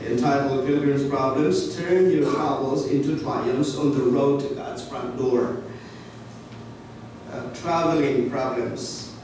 entitled Pilgrim's Problems, Turn Your Troubles into Triumphs on the Road to God's Front Door. Traveling problems.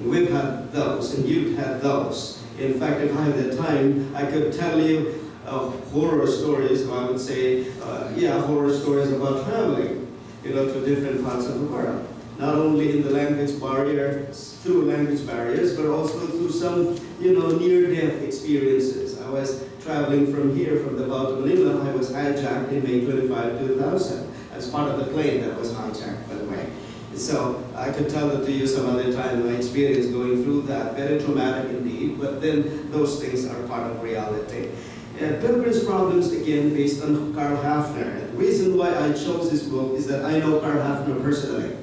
We've had those, and you've had those. In fact, if I had the time, I could tell you horror stories, I would say, horror stories about traveling, to different parts of the world. Not only in the language barrier, through language barriers, but also through some, near-death experiences. I was traveling from here, from Davao to Manila. I was hijacked in May 25, 2000, as part of the plane that was hijacked, by the way. So I could tell that to you some other time, my experience going through that. Very traumatic indeed, but then those things are part of reality. Pilgrim's Problems, again, based on Karl Hafner. And the reason why I chose this book is that I know Karl Hafner personally.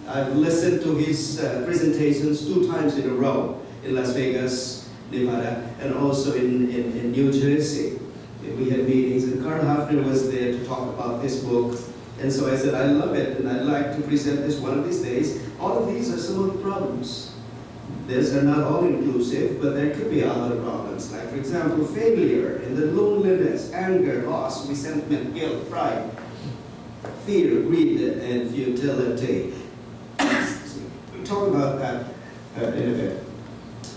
I've listened to his presentations 2 times in a row in Las Vegas, Nevada, and also in New Jersey. We had meetings, and Karl Hafner was there to talk about this book. And so I said, I love it, and I'd like to present this one of these days. All of these are some of the problems. These are not all inclusive, but there could be other problems, like, for example, failure, and the loneliness, anger, loss, resentment, guilt, pride, fear, greed, and futility. We'll talk about that in a bit.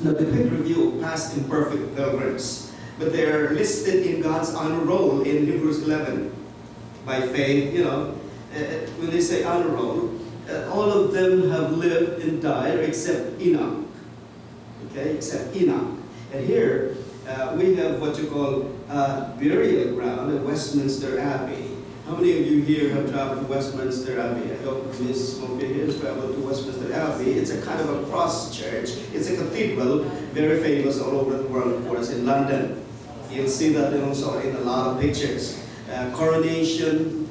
Now, the quick review of past imperfect pilgrims, but they are listed in God's honor roll in Hebrews 11. By faith, when they say honor roll, all of them have lived and died except Enoch. Okay, except Enoch. And here we have what you call burial ground at Westminster Abbey. How many of you here have traveled to Westminster Abbey? I hope Ms. Smokey here has traveled to Westminster Abbey. It's a kind of a cross church. It's a cathedral, very famous all over the world, of course, in London. You'll see that also in a lot of pictures. Coronation,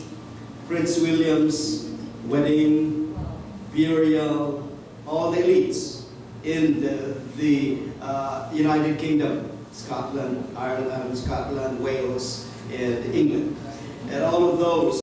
Prince William's wedding, burial, all the elites in the United Kingdom, Scotland, Ireland, Wales, and England. And all of those